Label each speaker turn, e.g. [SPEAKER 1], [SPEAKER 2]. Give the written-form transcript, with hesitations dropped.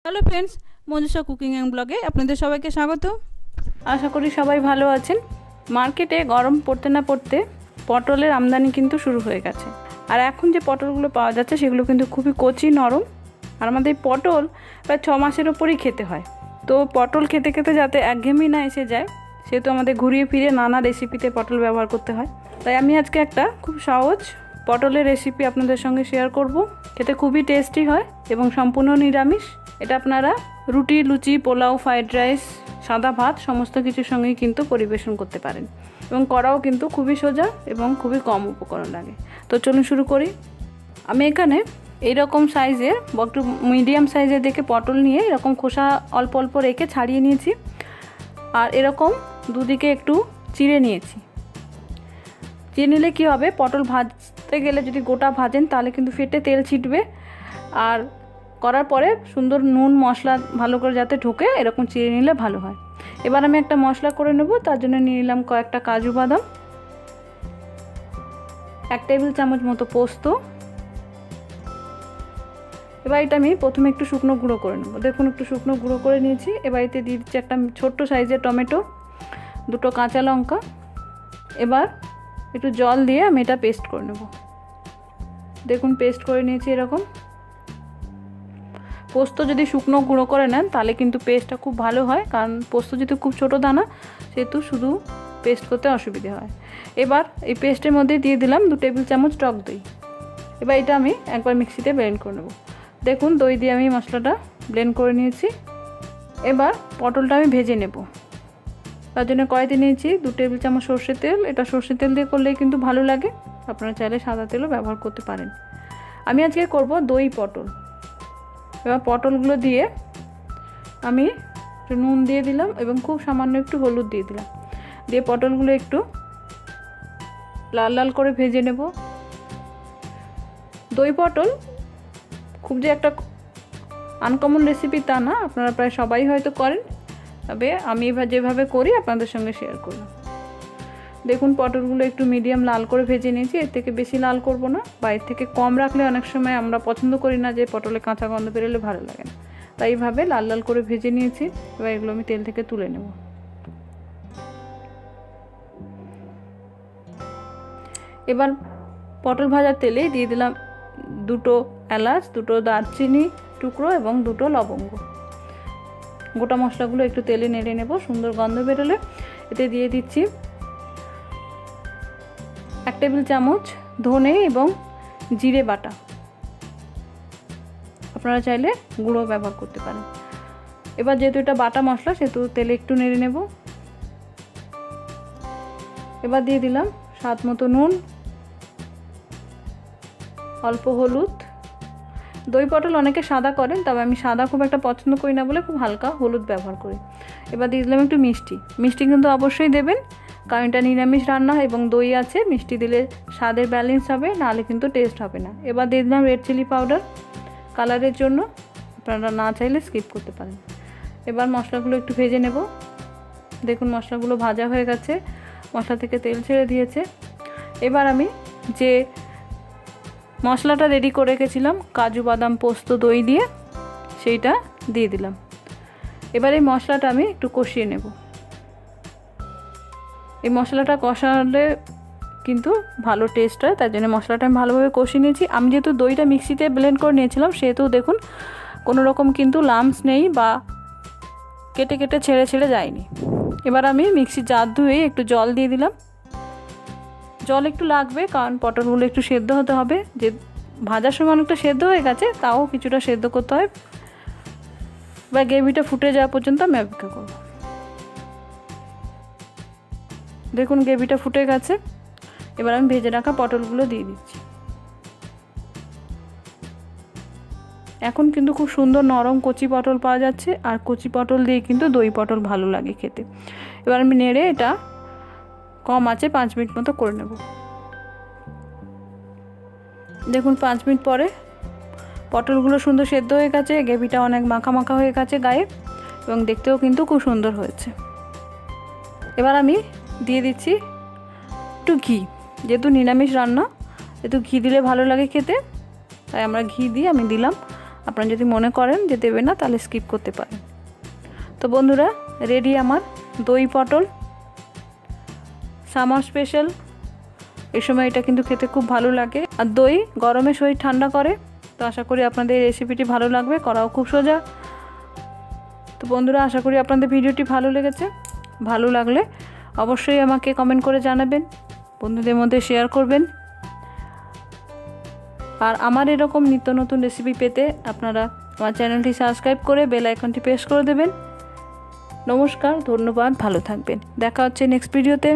[SPEAKER 1] Hello friends, Manjusha cooking and ব্লগে আপনাদের সবাইকে স্বাগত। আশা করি সবাই ভালো আছেন। মার্কেটে গরম পড়তে না পড়তে পটলের আমদানি কিন্তু শুরু হয়ে গেছে। আর এখন যে পটলগুলো পাওয়া যাচ্ছে সেগুলো কিন্তু খুবই কচি নরম। আর আমাদের পটল প্রায় 6 মাসের ওপরই খেতে হয়। তো পটল খেতে খেতে যাতে একঘেয়েমি না এসে যায়, সেহেতু আমাদের ঘুরিয়ে ফিরে নানা রেসিপিতে পটল ব্যবহার করতে হয়। তাই আমি আজকে একটা খুব সহজ পটলের রেসিপি আপনাদের সঙ্গে শেয়ার করব। খেতে খুবই টেস্টি হয় এবং সম্পূর্ণ নিরামিষ। এটা আপনারা রুটি, লুচি, পোলাও, ফ্রাইড রাইস, সাদা ভাত সমস্ত কিছুর সঙ্গেই কিন্তু পরিবেশন করতে পারেন এবং করাও কিন্তু খুবই সোজা এবং খুবই কম উপকরণ লাগে। তো চলুন শুরু করি। আমি এখানে এইরকম সাইজের একটু মিডিয়াম সাইজের দেখে পটল নিয়ে এরকম খোসা অল্প অল্প রেখে ছাড়িয়ে নিয়েছি। আর এরকম দুদিকে একটু চিড়ে নিয়েছি। চিড়ে নিলে কী হবে, পটল ভাজতে গেলে যদি গোটা ভাজেন তাহলে কিন্তু ফেটে তেল ছিটবে। আর করার পরে সুন্দর নুন মশলা ভালো করে যাতে ঢোকে এরকম চিড়ে নিলে ভালো হয়। এবার আমি একটা মশলা করে নেব। তার জন্য নিয়ে নিলাম কয়েকটা কাজু বাদাম, 1 টেবিল চামচ মতো পোস্ত। এবার এটা আমি প্রথমে একটু শুকনো গুঁড়ো করে নেব। দেখুন একটু শুকনো গুঁড়ো করে নিয়েছি। এবার এতে দিয়ে দিচ্ছি একটা ছোট্ট সাইজের টমেটো, 2টো কাঁচা লঙ্কা। এবার একটু জল দিয়ে আমি এটা পেস্ট করে নেব। দেখুন পেস্ট করে নিয়েছি এরকম। পোস্ত যদি শুকনো গুঁড়ো করে নেন তাহলে কিন্তু পেস্টটা খুব ভালো হয়, কারণ পোস্ত যেহেতু খুব ছোটো দানা সেহেতু শুধু পেস্ট করতে অসুবিধে হয়। এবার এই পেস্টের মধ্যে দিয়ে দিলাম 2 টেবিল চামচ টক দই। এবার এটা আমি একবার মিক্সিতে ব্লেন্ড করে নেব। দেখুন দই দিয়ে আমি মশলাটা ব্লেন্ড করে নিয়েছি। এবার পটলটা আমি ভেজে নেব। তার জন্য কড়াইতে নিয়েছি 2 টেবিল চামচ সর্ষের তেল। এটা সর্ষের তেল দিয়ে করলেই কিন্তু ভালো লাগে, আপনারা চাইলে সাদা তেলও ব্যবহার করতে পারেন। আমি আজকে করব দই পটল। এবার পটলগুলো দিয়ে আমি একটু নুন দিয়ে দিলাম এবং খুব সামান্য একটু হলুদ দিয়ে দিলাম। দিয়ে পটলগুলো একটু লাল লাল করে ভেজে নেব। দই পটল খুব যে একটা আনকমন রেসিপি তা না, আপনারা প্রায় সবাই হয়তো করেন, তবে আমি যেভাবে করি আপনাদের সঙ্গে শেয়ার করলাম। দেখুন পটলগুলো একটু মিডিয়াম লাল করে ভেজে নিয়েছি। এর থেকে বেশি লাল করব না, বা এর থেকে কম রাখলে অনেক সময় আমরা পছন্দ করি না যে পটলে কাঁচা গন্ধ বেরোলে ভালো লাগে না। তাই এইভাবে লাল লাল করে ভেজে নিয়েছি। এবার এগুলো আমি তেল থেকে তুলে নেব। এবার পটল ভাজার তেলে দিয়ে দিলাম 2টো এলাচ, 2টো দারচিনি টুকরো এবং 2টো লবঙ্গ। গোটা মশলাগুলো একটু তেলে নেড়ে নেব। সুন্দর গন্ধ বেরোলে এতে দিয়ে দিচ্ছি 1 টেবিল চামচ ধনে এবং জিরে বাটা। আপনারা চাইলে গুঁড়ো ব্যবহার করতে পারেন। এবার যেহেতু এটা বাটা মশলা সেহেতু তেলে একটু নেড়ে নেব। এবার দিয়ে দিলাম স্বাদ মতো নুন, অল্প হলুদ। দই পটল অনেকে সাদা করেন, তবে আমি সাদা খুব একটা পছন্দ করি না বলে খুব হালকা হলুদ ব্যবহার করি। এবার দিয়ে দিলাম একটু মিষ্টি। মিষ্টি কিন্তু অবশ্যই দেবেন, কারণ এটা নিরামিষ রান্না এবং দই আছে। মিষ্টি দিলে স্বাদের ব্যালেন্স হবে, নাহলে কিন্তু টেস্ট হবে না। এবার দিয়ে দিলাম রেড চিলি পাউডার কালারের জন্য, আপনারা না চাইলে স্কিপ করতে পারেন। এবার মশলাগুলো একটু ভেজে নেব। দেখুন মশলাগুলো ভাজা হয়ে গেছে, মশলা থেকে তেল ছেড়ে দিয়েছে। এবার আমি যে মশলাটা রেডি করে রেখেছিলাম কাজু বাদাম পোস্ত দই দিয়ে, সেইটা দিয়ে দিলাম। এবার এই মশলাটা আমি একটু কষিয়ে নেব। এই মশলাটা কষালে কিন্তু ভালো টেস্ট হয়, তার জন্য মশলাটা আমি ভালোভাবে কষিয়ে নিয়েছি। আমি যেহেতু দইটা মিক্সিতে ব্লেন্ড করে নিয়েছিলাম সেহেতু দেখুন কোনো রকম কিন্তু লাম্পস নেই বা কেটে কেটে ছেড়ে ছেড়ে যায়নি। এবার আমি মিক্সির জার ধুয়ে একটু জল দিয়ে দিলাম। জল একটু লাগবে, কারণ পটলগুলো একটু সেদ্ধ হতে হবে। যে ভাজার সময় অনেকটা সেদ্ধ হয়ে গেছে, তাও কিছুটা সেদ্ধ করতে হয়। বা গ্রেভিটা ফুটে যাওয়া পর্যন্ত আমি অপেক্ষা করব। দেখুন গ্রেভিটা ফুটে গেছে। এবার আমি ভেজে রাখা পটলগুলো দিয়ে দিচ্ছি। এখন কিন্তু খুব সুন্দর নরম কচি পটল পাওয়া যাচ্ছে, আর কচি পটল দিয়ে কিন্তু দই পটল ভালো লাগে খেতে। এবার আমি নেড়ে এটা কম আঁচে 5 মিনিট মতো করে নেব। দেখুন 5 মিনিট পরে পটলগুলো সুন্দর সেদ্ধ হয়ে গেছে, গ্রেভিটা অনেক মাখা মাখা হয়ে গেছে গায়ে, এবং দেখতেও কিন্তু খুব সুন্দর হয়েছে। এবার আমি দিয়ে দিচ্ছি একটু ঘি। যেহেতু নিরামিষ রান্না, একটু ঘি দিলে ভালো লাগে খেতে, তাই আমরা ঘি দিয়ে আমি দিলাম। আপনারা যদি মনে করেন যে দেবে না তাহলে স্কিপ করতে পারেন। তো বন্ধুরা, রেডি আমার দই পটল সামার স্পেশাল। এই সময় এটা কিন্তু খেতে খুব ভালো লাগে, আর দই গরমে শরীর ঠান্ডা করে। তো আশা করি আপনাদের এই রেসিপিটি ভালো লাগবে, করাও খুব সোজা। তো বন্ধুরা, আশা করি আপনাদের ভিডিওটি ভালো লেগেছে। ভালো লাগলে অবশ্যই আমাকে কমেন্ট করে জানাবেন, বন্ধুদের মধ্যে শেয়ার করবেন। আর আমার এরকম নিত্য নতুন রেসিপি পেতে আপনারা আমার চ্যানেলটি সাবস্ক্রাইব করে বেল আইকনটি প্রেস করে দেবেন। নমস্কার, ধন্যবাদ, ভালো থাকবেন। দেখা হচ্ছে নেক্সট ভিডিওতে।